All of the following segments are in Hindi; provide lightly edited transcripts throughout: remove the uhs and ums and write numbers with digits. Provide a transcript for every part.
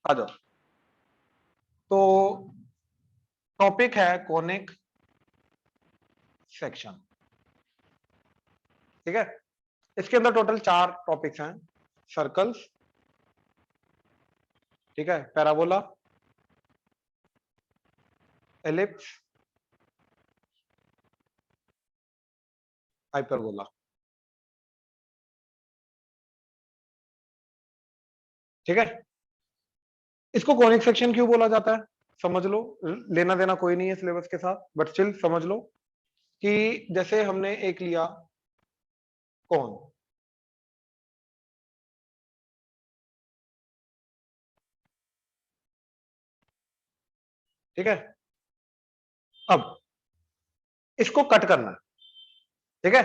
आ जाओ। तो टॉपिक है कॉनिक सेक्शन, ठीक है। इसके अंदर टोटल 4 टॉपिक्स हैं, सर्कल्स, ठीक है, पैराबोला, एलिप्स, हाइपरबोला। ठीक है, इसको कॉनिक सेक्शन क्यों बोला जाता है समझ लो, लेना देना कोई नहीं है सिलेबस के साथ, बट स्टिल समझ लो कि जैसे हमने एक लिया कौन, ठीक है, अब इसको कट करना है, ठीक है।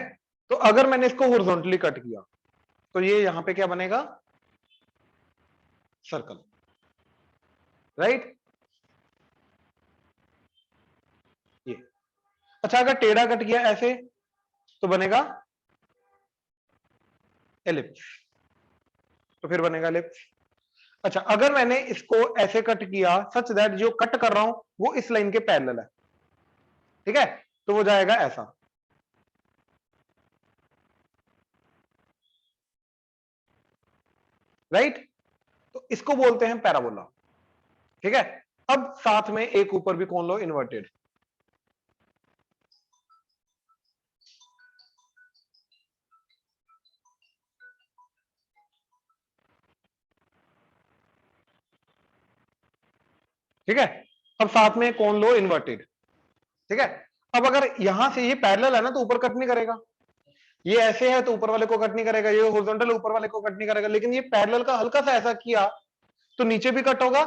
तो अगर मैंने इसको हॉरिजॉन्टली कट किया तो ये यहां पे क्या बनेगा, सर्कल, राइट। ये अच्छा, अगर टेढ़ा कट किया ऐसे तो बनेगा एलिप्स, तो फिर बनेगा एलिप्स। अच्छा, अगर मैंने इसको ऐसे कट किया सच दैट जो कट कर रहा हूं वो इस लाइन के पैरेलल है, ठीक है, तो वो जाएगा ऐसा, राइट। तो इसको बोलते हैं पैराबोला, ठीक है। अब साथ में एक ऊपर भी कौन लो, इन्वर्टेड, ठीक है। अब साथ में कौन लो, इन्वर्टेड, ठीक है। अब अगर यहां से ये पैरेलल है ना तो ऊपर कट नहीं करेगा, ये ऐसे है तो ऊपर वाले को कट नहीं करेगा, ये हॉरिजॉन्टल ऊपर वाले को कट नहीं करेगा, लेकिन ये पैरेलल का हल्का सा ऐसा किया तो नीचे भी कट होगा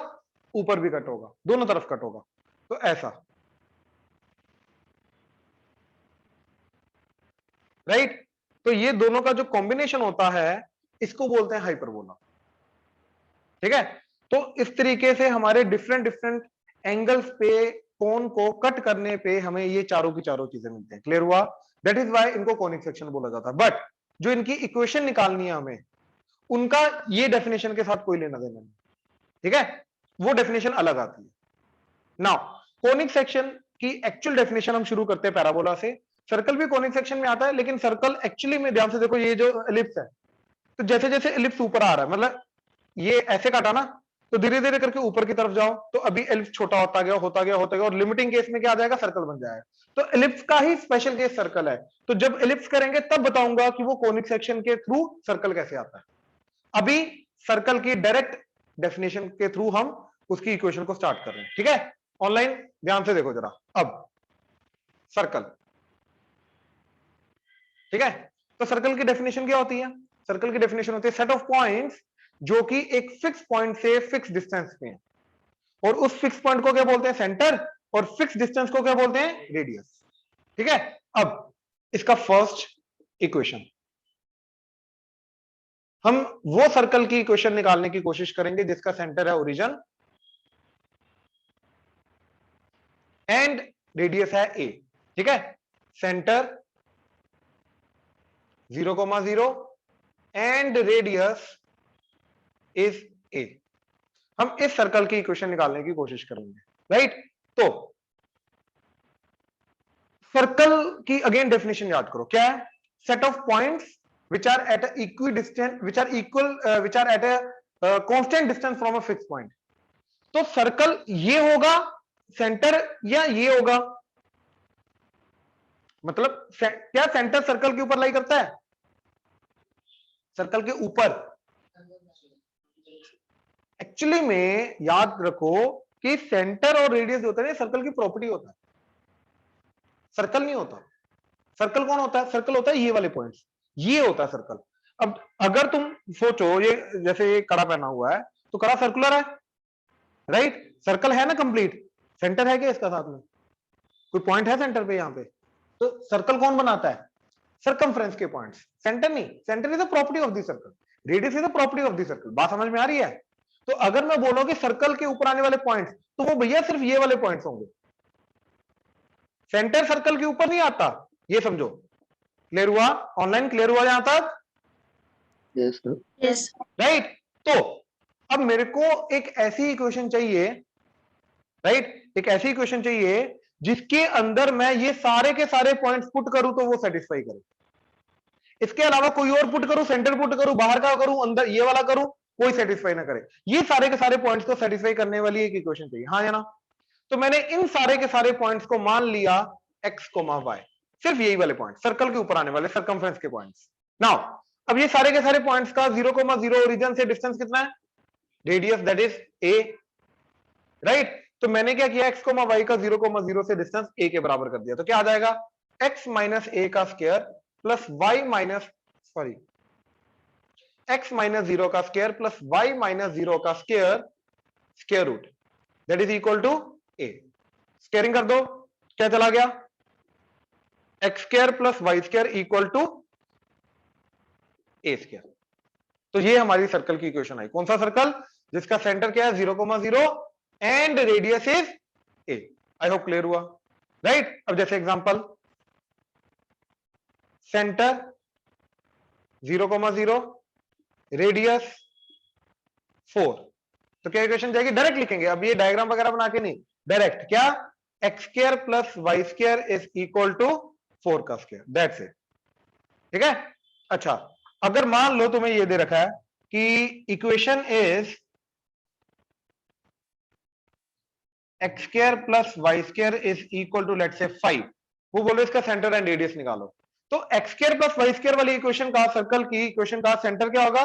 ऊपर भी कट होगा, दोनों तरफ कट होगा, तो ऐसा, राइट। तो ये दोनों का जो कॉम्बिनेशन होता है इसको बोलते हैं हाइपरबोला, ठीक है। तो इस तरीके से हमारे डिफरेंट डिफरेंट एंगल्स पे कोन को कट करने पे हमें ये चारों की चारों चीजें मिलती हैं, क्लियर हुआ। दैट इज वाई इनको कॉनिक सेक्शन बोला जाता है। बट जो इनकी इक्वेशन निकालनी है हमें, उनका ये डेफिनेशन के साथ कोई लेना देना नहीं, ठीक है, वो डेफिनेशन अलग आती है। नाउ कोनिक सेक्शन की एक्चुअल डेफिनेशन हम शुरू करते हैं पैराबोला से। सर्कल भी कोनिक सेक्शन में आता है, लेकिन सर्कल एक्चुअली में ध्यान से देखो, ये जो एलिप्स है, तो जैसे जैसे एलिप्स ऊपर आ रहा है, मतलब ये ऐसे काटा ना, तो धीरे धीरे करके ऊपर की तरफ जाओ तो अभी एलिप्स छोटा होता गया होता गया होता गया, और लिमिटिंग केस में क्या आ जाएगा, सर्कल बन जाएगा। तो एलिप्स का ही स्पेशल केस सर्कल है। तो जब एलिप्स करेंगे तब बताऊंगा कि वो कोनिक सेक्शन के थ्रू सर्कल कैसे आता है। अभी सर्कल की डायरेक्ट डेफिनेशन के थ्रू हम उसकी इक्वेशन को स्टार्ट कर रहे हैं, ठीक है। ऑनलाइन ध्यान से देखो जरा। अब सर्कल, ठीक है, तो सर्कल की डेफिनेशन क्या होती है, सर्कल की डेफिनेशन होती है सेट ऑफ पॉइंट्स जो कि एक फिक्स पॉइंट से फिक्स डिस्टेंस पे है, और उस फिक्स पॉइंट को क्या बोलते हैं, सेंटर, और फिक्स डिस्टेंस को क्या बोलते हैं, रेडियस, ठीक है। अब इसका फर्स्ट इक्वेशन, हम वो सर्कल की इक्वेशन निकालने की कोशिश करेंगे जिसका सेंटर है ओरिजिन एंड रेडियस है ए, ठीक है। Centre 0,0 and radius is a. हम इस सर्कल की इक्वेशन निकालने की कोशिश करेंगे, राइट। तो सर्कल की अगेन डेफिनेशन याद करो, क्या है, set of points which are at equidistance, which are equal, which are at a constant distance from a fix point. तो सर्कल ये होगा सेंटर या ये होगा, मतलब क्या सेंटर सर्कल के ऊपर लाई करता है, सर्कल के ऊपर। एक्चुअली में याद रखो कि सेंटर और रेडियस जो होता है सर्कल की प्रॉपर्टी होता है, सर्कल नहीं होता। सर्कल कौन होता है, सर्कल होता है ये वाले पॉइंट्स, ये होता है सर्कल। अब अगर तुम सोचो, ये जैसे ये कड़ा पहना हुआ है तो कड़ा सर्कुलर है, राइट, सर्कल है ना कंप्लीट, सेंटर है क्या इसका साथ में, कोई पॉइंट है सेंटर पे यहाँ पे, तो सर्कल कौन बनाता है, सर्कमफ्रेंस के पॉइंट्स, सेंटर नहीं। Centre is the property of the circle, radius is the property of the circle. बात समझ में आ रही है। तो अगर मैं बोलूं कि सर्कल के ऊपर आने वाले पॉइंट्स, तो वो भैया सिर्फ ये वाले पॉइंट्स होंगे, सेंटर सर्कल के ऊपर नहीं आता, ये समझो। क्लियर हुआ, ऑनलाइन क्लियर हुआ यहां तक, यस सर, यस राइट। तो अब मेरे को एक ऐसी इक्वेशन चाहिए, राइट, एक ऐसी इक्वेशन चाहिए जिसके अंदर मैं ये सारे के सारे पॉइंट्स पुट करूं तो वो सेटिस्फाई करे। इसके अलावा कोई और पुट करूं, सेंटर पुट करूं, बाहर का करूं, अंदर ये वाला करूं, कोई सेटिस्फाई ना करे। ये सारे के सारे पॉइंट्स को सेटिस्फाई करने वाली एक इक्वेशन चाहिए, हाँ या ना? तो मैंने इन सारे के सारे पॉइंट्स को मान लिया x, y, सिर्फ यही वाले पॉइंट, सर्कल के ऊपर आने वाले सर्कमफ्रेंस के पॉइंट्स। नाउ अब ये सारे के सारे पॉइंट्स का 0,0 ओरिजिन से डिस्टेंस कितना है? Radius, that is a, right. तो मैंने क्या किया, x, y का 0,0 से डिस्टेंस a के बराबर कर दिया। तो क्या आ जाएगा, x माइनस a का square plus y minus sorry x minus 0 का स्क्वायर प्लस y माइनस 0 का square square root, that is equal to a। Squaring कर दो, क्या चला गया, x square plus Y square equal to A square. तो ये हमारी सर्कल की इक्वेशन आई। कौन सा सर्कल? जिसका सेंटर क्या है 0,0 and radius is a. I hope clear हुआ, राइट। अब जैसे एग्जांपल, सेंटर 0,0, रेडियस 4, तो क्या इक्वेशन जाएगी? डायरेक्ट लिखेंगे, अब ये डायग्राम वगैरह बना के नहीं, डायरेक्ट क्या, X square plus Y square is equal to 4 का स्क्वायर, दैट्स इट। ठीक है। अच्छा, अगर मान लो तुम्हें ये दे रखा है कि equation is X square plus Y square is equal to let's say 5, वो बोलो इसका सेंटर एंड रेडियस निकालो। तो X square plus Y square वाली इक्वेशन का, सर्कल की इक्वेशन का सेंटर क्या होगा?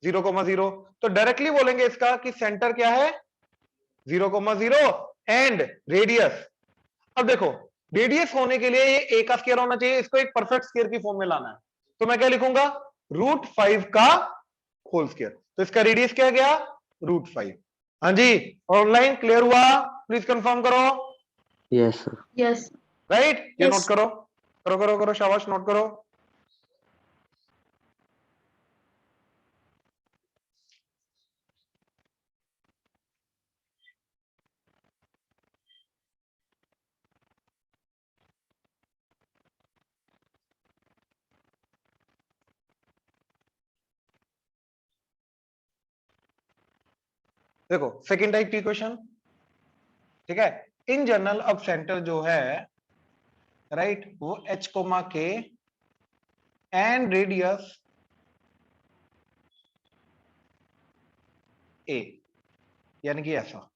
0,0। तो डायरेक्टली बोलेंगे इसका कि सेंटर क्या है? 0,0 एंड रेडियस। अब देखो, रेडियस होने के लिए ये ए का स्क्वायर होना चाहिए, इसको एक परफेक्ट स्क्वायर की फॉर्म में लाना है। तो मैं क्या लिखूंगा? √5 का होल स्क्वायर। तो इसका रेडियस क्या गया? √5। हाँ जी, ऑनलाइन क्लियर हुआ? प्लीज कंफर्म करो। Yes sir. यस। राइट, ये Yes. नोट करो, करो करो करो, शाबाश, नोट करो। देखो सेकंड टाइप की इक्वेशन, ठीक है। इन जनरल अब सेंटर जो है, राइट, वो h, k and radius a, यानी कि ऐसा।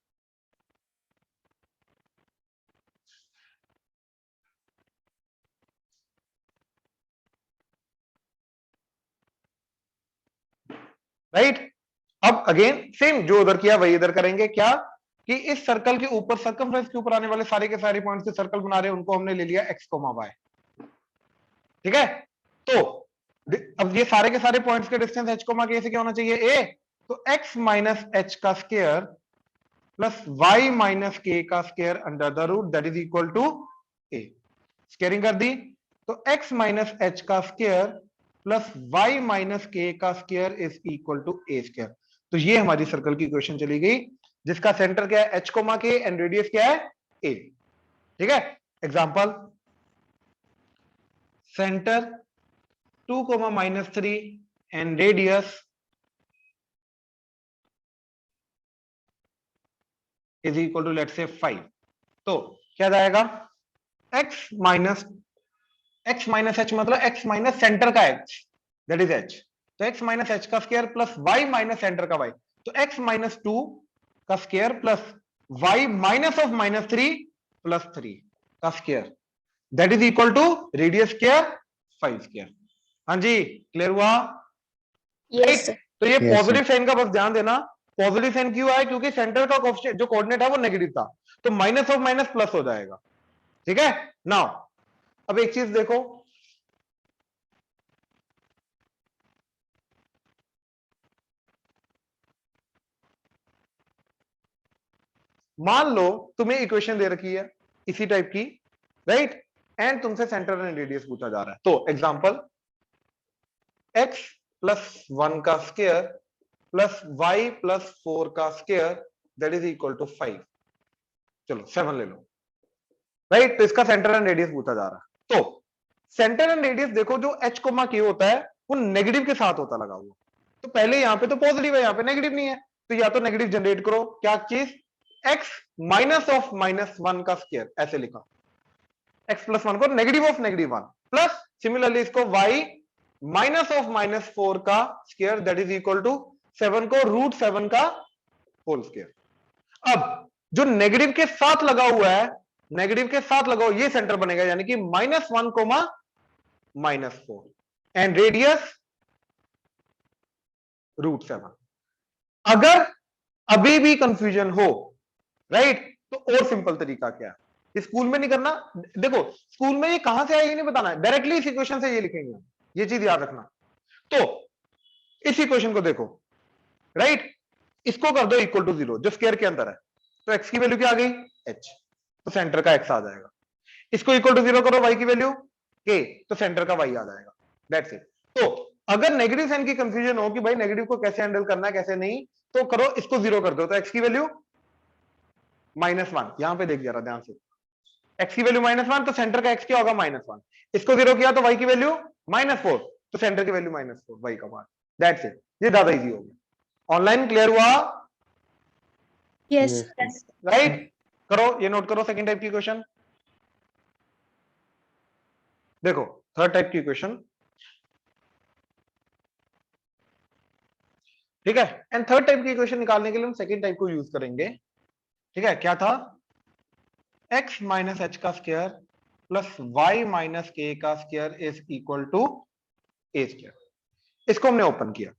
राइट। अब अगेन सेम जो उधर किया वही इधर करेंगे। क्या कि इस सर्कल के ऊपर, सर्कमफ्रेंस के ऊपर आने वाले सारे के सारे पॉइंट्स से सर्कल बना रहे हैं, उनको हमने ले लिया x, y। ठीक है। तो अब ये सारे के सारे पॉइंट्स के डिस्टेंस h, k से क्या होना चाहिए? a। तो x माइनस h का square plus y minus k का square under the root, that is equal to a। Squaring कर दी, तो x माइनस h का square plus y minus k का square is equal to a square. तो ये हमारी सर्कल की इक्वेशन चली गई, जिसका सेंटर क्या है? h, k एंड रेडियस क्या है? a। ठीक है। Example, centre 2,-3 and radius is equal to let's say 5। तो क्या जाएगा? x माइनस h मतलब x माइनस सेंटर का h, दैट इज h। तो x माइनस h का square plus y minus centre का y, तो x माइनस 2 का square plus y minus of -3 plus 3 का square, that is equal to radius square 5 square. हाँ जी, क्लियर हुआ? Yes, sir. तो ये Yes, पॉजिटिव साइन का बस ध्यान देना। पॉजिटिव साइन क्यों है? क्योंकि सेंटर का जो कोऑर्डिनेट है वो नेगेटिव था, तो माइनस ऑफ माइनस प्लस हो जाएगा। ठीक है। नाउ अब एक चीज देखो, मान लो तुम्हें इक्वेशन दे रखी है इसी टाइप की, राइट, एंड तुमसे सेंटर एंड रेडियस पूछा जा रहा है। तो एग्जांपल, x प्लस 1 का स्क्वायर प्लस y प्लस 4 का square, that is equal to 5। चलो 7 ले लो, राइट। तो इसका सेंटर एंड रेडियस पूछा जा रहा है। तो सेंटर एंड रेडियस देखो, जो h, k होता है वो नेगेटिव के साथ होता लगा हुआ, तो पहले यहाँ पे तो पॉजिटिव है, यहाँ पे नेगेटिव नहीं है, तो या तो नेगेटिव जनरेट करो, क्या चीज, x माइनस ऑफ -1 का स्क्वायर, ऐसे लिखा, x प्लस 1 को नेगेटिव ऑफ -1 प्लस सिमिलरली इसको y माइनस ऑफ -4 का square that is equal to 7 को √7 का होल स्क्वायर। अब जो नेगेटिव के साथ लगा हुआ है, नेगेटिव के साथ लगा हुआ ये सेंटर बनेगा, यानी कि -1 कोमा -4 एंड रेडियस √7। अगर अभी भी कंफ्यूजन हो, राइट, तो और सिंपल तरीका क्या है, स्कूल में नहीं करना, देखो स्कूल में ये कहां से आया ये नहीं बताना है, डायरेक्टली इस इक्वेशन से ये लिखेंगे, ये चीज याद रखना। तो इस इक्वेशन को देखो, राइट, इसको कर दो इक्वल टू 0 जो स्क्वायर के अंदर है, तो x की वैल्यू क्या आ गई, h, तो सेंटर का x आ जाएगा। इसको इक्वल टू 0 करो, y की वैल्यू k, तो सेंटर का y आ जाएगा, दैट्स इट। तो अगर नेगेटिव साइन की कंफ्यूजन हो कि भाई नेगेटिव को कैसे हैंडल करना है कैसे नहीं, तो करो इसको 0 कर दो, तो x की वैल्यू -1, यहां पे देख जरा ध्यान से, x की वैल्यू -1, तो सेंटर का x क्या होगा, -1, इसको 0 किया तो y की वैल्यू -4, तो सेंटर की वैल्यू -4, y का मान, दैट्स इट। ये ज्यादा इजी हो गया। ऑनलाइन क्लियर हुआ? Yes. राइट, करो ये नोट करो सेकंड टाइप की क्वेश्चन। देखो थर्ड टाइप की क्वेश्चन, ठीक है, एंड थर्ड टाइप की इक्वेशन निकालने के लिए हम सेकंड टाइप को यूज करेंगे, ठीक है, क्या था, x माइनस एच का square plus y minus K का square is equal to A square. इसको हमने ओपन किया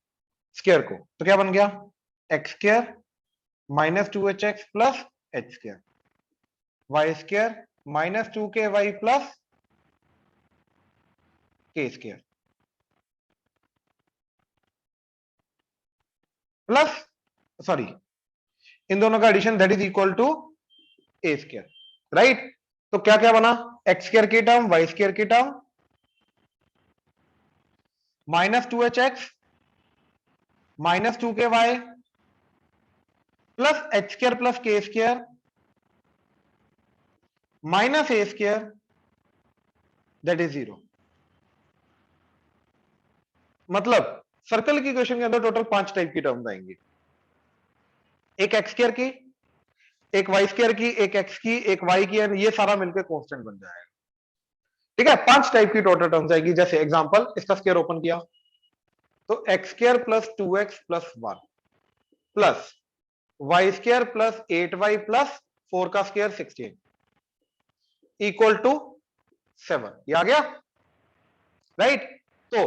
स्क्वायर को, तो क्या बन गया, x square minus 2hx plus h square, y square minus 2ky plus k square plus, sorry, इन दोनों का addition that is equal to A square, right. तो क्या क्या बना, एक्स स्क्वायर की टर्म, वाई स्क्वायर की term, -2hx minus 2ky plus h square plus k square minus a square that is 0। मतलब सर्कल की इक्वेशन के अंदर टोटल 5 टाइप की टर्म्स आएंगी, एक एक्स स्क्वायर की, एक वाई स्क्वायर की, एक एक्स की, एक वाई की, एंड ये सारा मिलकर कांस्टेंट बन जाएगा, ठीक है। 5 टाइप की टोटल टर्म्स आएगी। जैसे एग्जांपल, इसका स्क्वायर ओपन किया तो X square plus 2x plus 1 plus Y square plus 8y plus 4 का स्क्वायर 16 इक्वल टू 7, ये आ गया, राइट। तो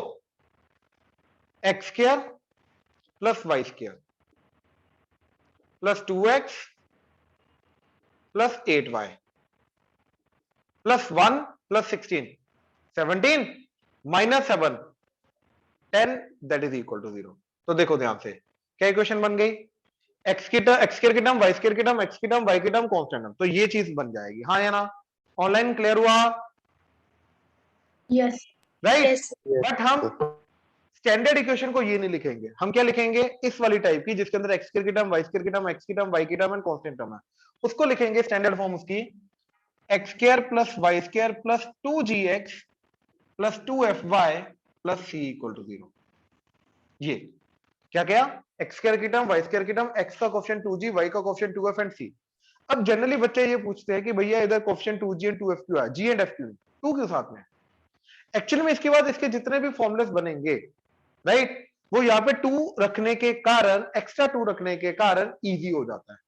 X square plus Y square plus 2x plus 8y plus 1 plus 16 17 minus 7 10 that is equal to 0। तो देखो ध्यान से क्या इक्वेशन बन गई, एक्स स्क्वायर की टर्म, वाई स्क्वायर की टर्म, एक्स की टर्म, वाई की टर्म, कांस्टेंट टर्म, तो ये चीज बन जाएगी, हाँ या ना। ऑनलाइन क्लियर हुआ? Yes. राइट। Yes. बट हम स्टैंडर्ड इक्वेशन को ये नहीं लिखेंगे, हम क्या लिखेंगे, इस वाली टाइप की जिसके अंदर एक्स स्क्वायर की टर्म, वाई स्क्वायर की टर्म, एक्स की टर्म, वाई की टर्म एंड कांस्टेंट टर्म है, उसको लिखेंगे स्टैंडर्ड फॉर्म उसकी X square plus Y square plus 2gx plus 2fy plus c equal to 0। ये क्या क्या, एक्स स्क्वायर की टर्म, वाई स्क्वायर की टर्म, एक्स का कोएफिशिएंट 2g, वाई का कोएफिशिएंट 2f एंड c। अब जनरली बच्चे ये पूछते हैं कि भैया इधर कोएफिशिएंट 2g एंड 2f क्यों है, g एंड f क्यों, 2 क्यों साथ में। एक्चुअली में इसके बाद इसके जितने भी फॉर्मुलेस बनेंगे, राइट, वो यहाँ पे 2 रखने के कारण, एक्स्ट्रा 2 रखने के कारण इजी हो जाता है।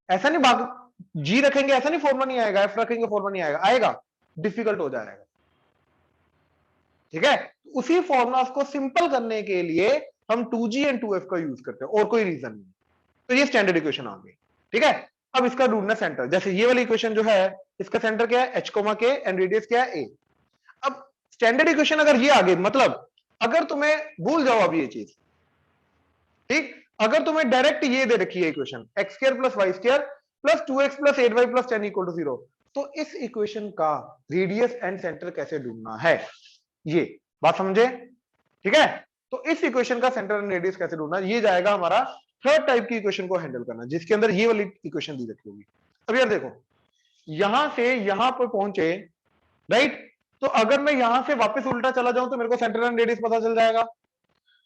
ऐसा नहीं भाग जी रखेंगे ऐसा नहीं फॉर्मुला नहीं आएगा, एफ रखेंगे फॉर्मुला नहीं आएगा, आएगा, डिफिकल्ट हो जाएगा, ठीक है। उसी फॉर्मुलास को सिंपल करने के लिए हम 2g एंड 2f का यूज करते हैं, और कोई रीजन नहीं। तो ये स्टैंडर्ड इक्वेशन आ गई, ठीक है। अब इसका ढूंढना सेंटर, जैसे ये वाली इक्वेशन जो है इसका सेंटर क्या है, h, k एंड रेडियस क्या है a। अब स्टैंडर्ड इक्वेशन अगर ये आ गई, मतलब अगर तुम्हें भूल जाओ अब ये चीज, ठीक, अगर तुम्हें डायरेक्ट ये दे रखी है equation X square plus Y square plus 2x plus 8y plus 10 equal to 0, तो इस इक्वेशन का रेडियस एंड सेंटर कैसे ढूंढना है, ये बात समझे, ठीक है। तो इस इक्वेशन का सेंटर एंड रेडियस कैसे ढूंढना, ये जाएगा हमारा थर्ड टाइप की इक्वेशन को हैंडल करना, जिसके अंदर ये वाली इक्वेशन दी रखी होगी। अब यार देखो, यहां से यहां पर पहुंचे, राइट, तो अगर मैं यहां से वापस उल्टा चला जाऊं तो मेरे को सेंटर एंड रेडियस पता चल जाएगा।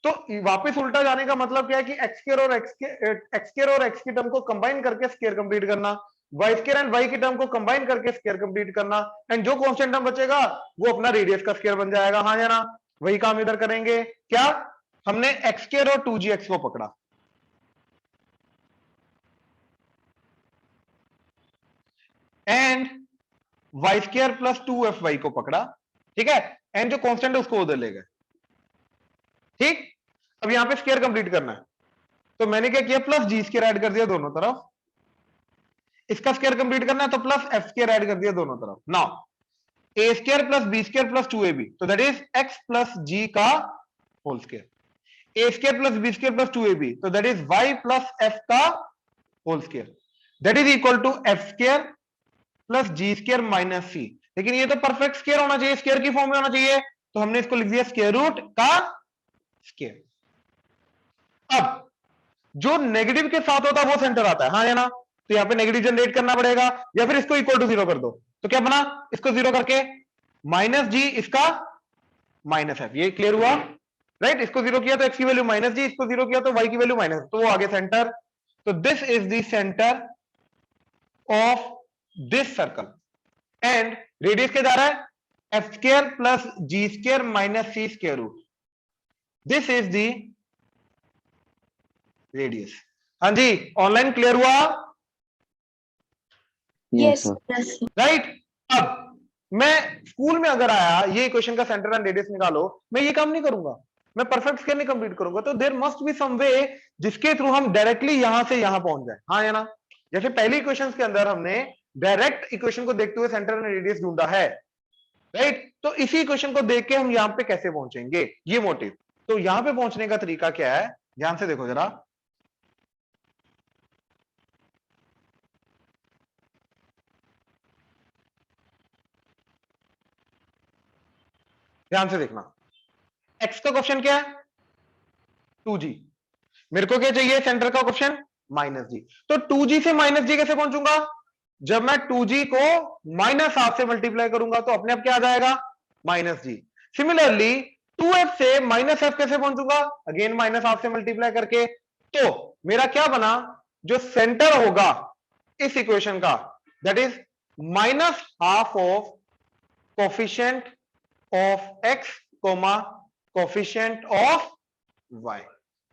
तो वापस उल्टा जाने का मतलब क्या है कि एक्स स्क्वायर और एक्स की टर्म को कंबाइन करके स्क्वायर कंप्लीट करना, वाई स्क्वायर एंड वाई की टर्म को कंबाइन करके स्क्वायर कंप्लीट करना, एंड जो कांस्टेंट टर्म बचेगा वो अपना रेडियस का स्क्वायर बन जाएगा। हाँ या ना? वही काम इधर करेंगे। क्या हमने एक्स स्क्वायर और 2gx को पकड़ा, and Y square plus 2fy को पकड़ा, ठीक है, एंड जो कांस्टेंट है उसको उधर ले गए। ठीक, अब यहां पे स्क्वायर कंप्लीट करना है, तो मैंने क्या किया, प्लस जी स्क्वायर ऐड कर दिया दोनों तरफ। इसका स्क्वायर कंप्लीट करना है तो प्लस एफ स्क्वायर ऐड कर दिया दोनों तरफ। Now a square plus b square plus 2ab, तो that is x plus g का whole square. A square plus b square plus 2ab, तो that is y plus f का whole square, that is equal to f square plus ji square minus c. लेकिन ये तो परफेक्ट स्क्वायर होना चाहिए, स्क्वायर की फॉर्म में होना चाहिए, तो हमने इसको लिख दिया स्क्वायर रूट का स्क्वायर। अब जो नेगेटिव के साथ होता है वो सेंटर आता है। हाँ या ना? तो यहां पे नेगेटिव जनरेट करना पड़ेगा, या फिर इसको इक्वल टू 0 कर दो, तो क्या बना, इसको 0 करके माइनस जी, इसका माइनस एफ। ये क्लियर हुआ? राइट, इसको 0 किया तो एक्स की वैल्यू माइनस जी, इसको 0 किया तो वाई की वैल्यू माइनस, तो वो आगे सेंटर। तो this is the centre of this circle, and radius क्या जा रहा है, F square plus ji square minus C square root, this is the radius. हाँ जी, ऑनलाइन क्लियर हुआ? Yes. राइट। अब मैं स्कूल में अगर आया ये इक्वेशन का सेंटर एंड रेडियस निकालो, मैं ये काम नहीं करूंगा, मैं परफेक्ट स्क्वायर नहीं कंप्लीट करूंगा। तो देयर मस्ट बी सम वे जिसके थ्रू हम डायरेक्टली यहां से यहां पहुंच जाए। हाँ या ना? जैसे पहली इक्वेशंस के अंदर हमने डायरेक्ट इक्वेशन को देखते हुए सेंटर एंड रेडियस ढूंढा है, राइट? तो इसी इक्वेशन को देख के हम यहां पे कैसे पहुंचेंगे, ये मोटिव। तो यहां पे पहुंचने का तरीका क्या है, ध्यान से देखो जरा। ध्यान से देखना, एक्स का क्वेश्चन क्या है, 2g, मेरे को क्या चाहिए, सेंटर का क्वेश्चन माइनस जी। तो 2g से माइनस जी कैसे पहुंचूंगा, जब मैं 2g को माइनस हाफ से मल्टीप्लाई करूंगा तो अपने आप क्या आ जाएगा, माइनस जी। सिमिलरली 2f से माइनस एफ कैसे पहुंचूंगा, अगेन माइनस हाफ से मल्टीप्लाई करके। तो मेरा क्या बना, जो सेंटर होगा इस इक्वेशन का, that is minus half of coefficient of X comma coefficient of Y,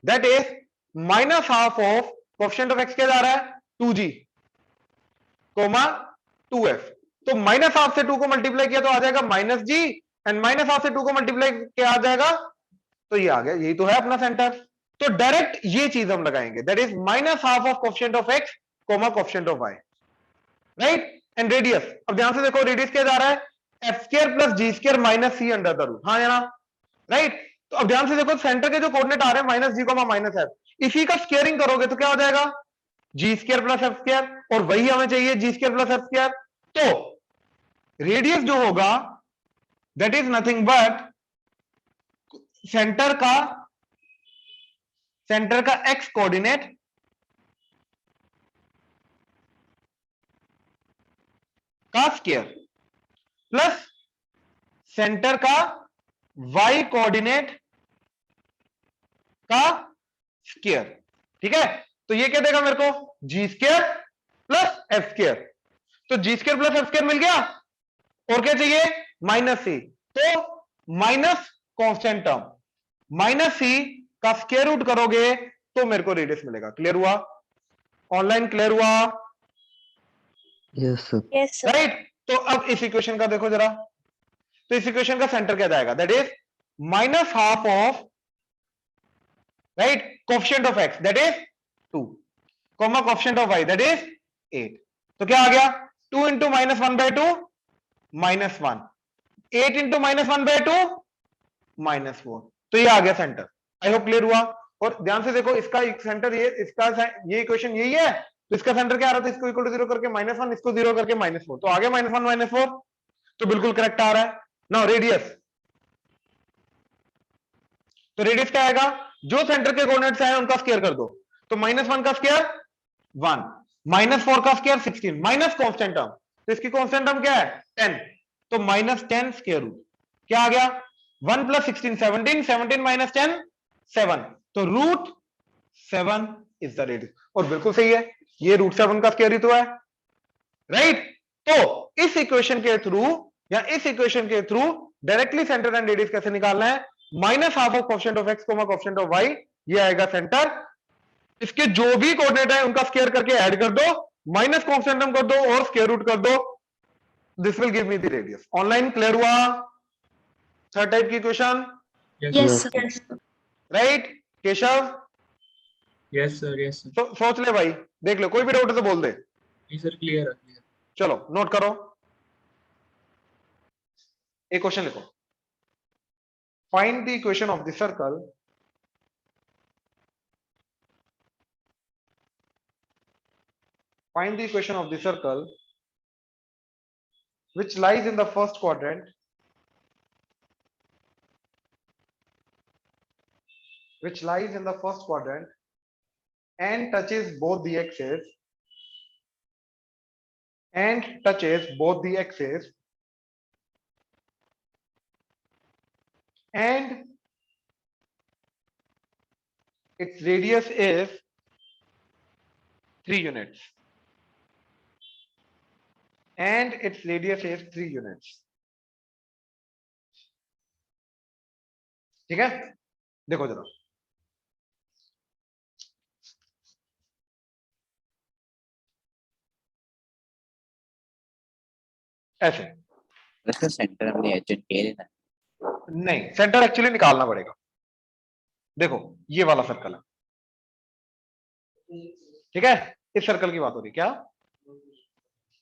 that is minus half of coefficient of X क्या जा रहा है, 2g कोमा 2f। तो माइनस हाफ से 2 को मल्टीप्लाई किया तो आ जाएगा minus G, and minus half से 2 को मल्टीप्लाई किया आ जाएगा, तो ये आ गया, यही तो है अपना सेंटर। तो डायरेक्ट ये चीज हम लगाएंगे, that is minus half of coefficient of X comma coefficient of Y, right? And radius, अब ध्यान से देखो, रेडियस क्या जा रहा है, F square plus ji square minus C under the root. हाँ या ना? राइट। तो अब ध्यान से देखो, सेंटर के जो कोऑर्डिनेट आ रहे हैं माइनस जी कोमा माइनस एफ, इसी का स्क्वायरिंग करोगे तो क्या हो जाएगा, जी स्क्वायर प्लस एफ स्क्वायर, और वही हमें चाहिए जी स्क्वायर प्लस एफ स्क्वायर। तो रेडियस जो होगा that is nothing but centre का एक्स कोऑर्डिनेट का स्क्वायर प्लस सेंटर का वाई कोऑर्डिनेट का स्क्वायर, ठीक है? तो ये क्या देगा मेरे को, जी स्क्वायर प्लस एफ स्क्वायर। तो जी स्क्वायर प्लस एफ स्क्वायर मिल गया, और क्या चाहिए, माइनस सी। तो माइनस कांस्टेंट टर्म, माइनस सी का स्क्वायर रूट करोगे तो मेरे को रेडियस मिलेगा। क्लियर हुआ? ऑनलाइन क्लियर हुआ? Yes sir. Yes, sir. Right. तो अब इस इक्वेशन का देखो जरा, तो इस इक्वेशन का सेंटर क्या जाएगा, that is minus half of, right, coefficient of X that is 2 comma coefficient of Y that is 8। तो क्या आ गया, 2 into minus 1/2 minus 1, 8 into minus 1/2 minus 4। तो ये आ गया सेंटर। आई होप क्लियर हुआ? और ध्यान से देखो, इसका सेंटर ये इक्वेशन यही है, तो इसका सेंटर क्या आ रहा था, इसको इक्वल टू 0 करके -1, इसको 0 करके -4, तो आगे -1 -4, तो बिल्कुल करेक्ट आ रहा है। नाउ रेडियस, तो रेडियस क्या आएगा, जो सेंटर के कोऑर्डिनेट्स आए उनका स्क्वायर कर दो। तो -1 का स्क्वायर 1, -4 का स्क्वायर 16, माइनस कांस्टेंट टर्म, तो इसकी कांस्टेंट टर्म क्या है 10, तो -10 स्क्वायर रूट क्या आ गया, 1 + 16 17, 17 - 10 7, तो रूट 7 इज द रेडियस। और बिल्कुल सही है, ये रूट 7 का स्क्वायर ही तो है, राइट। तो इस इक्वेशन के थ्रू या इस इक्वेशन के through directly centre and radius कैसे निकालना है, minus half of coefficient of X comma coefficient of Y, ये आएगा सेंटर। इसके जो भी कोऑर्डिनेट है उनका स्क्वायर करके ऐड कर दो, माइनस कोएफिशिएंट कर दो और स्क्वायर रूट कर दो, this will give me the radius. Online clear हुआ? थर्ड टाइप की equation, Yes, sir. Right Keshav? Yes sir, yes sir. सोच ले भाई, देख ले, कोई भी डाउट है तो बोल दे। जी सर, क्लियर है, क्लियर। चलो नोट करो, एक क्वेश्चन लिखो। Find the equation of the circle find the equation of the circle which lies in the first quadrant and touches both the axes and its radius is 3 units ठीक है, देखो जरा, ऐसे इसका सेंटर हमने एजेंट कह लेना। नहीं, सेंटर एक्चुअली निकालना पड़ेगा। देखो ये वाला सर्कल है, ठीक है, इस सर्कल की बात हो रही, क्या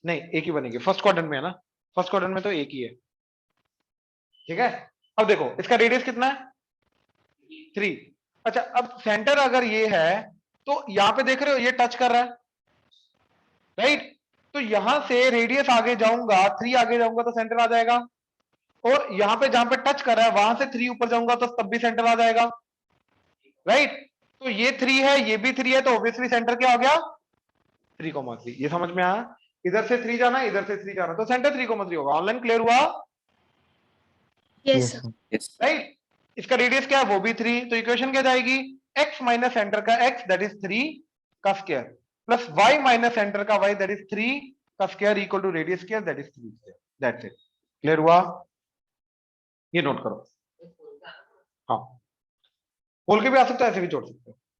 नहीं, एक ही बनेगी, फर्स्ट क्वाड्रेंट में है ना, फर्स्ट क्वाड्रेंट में तो एक ही है, ठीक है। अब देखो इसका रेडियस कितना है, 3। अच्छा, अब सेंटर अगर ये है तो यहां पे देख रहे हो ये टच कर रहा है, राइट, तो यहां से रेडियस आगे जाऊंगा, 3 आगे जाऊंगा तो सेंटर आ जाएगा, और यहां पे जहां पे टच कर रहा है वहां से 3 ऊपर जाऊंगा तो तब भी सेंटर आ जाएगा, राइट। तो ये 3 है, ये भी 3 है, तो ऑब्वियसली सेंटर क्या हो गया, 3,3। ये समझ में आया, इधर से 3 जाना, इधर से 3 जाना, तो सेंटर 3,3 होगा। ऑनलाइन क्लियर हुआ? Yes, sir. यस राइट, इसका रेडियस क्या है, वो भी 3, तो इक्वेशन क्या जाएगी, x माइनस सेंटर का x दैट इज 3 का square plus y minus centre का y दैट इज 3 का square equal to radius square that is 3 square, that's it. Clear हुआ? ये नोट करो, हाँ, बोल के भी आ सकता है, ऐसे भी जोड़ सकते हो।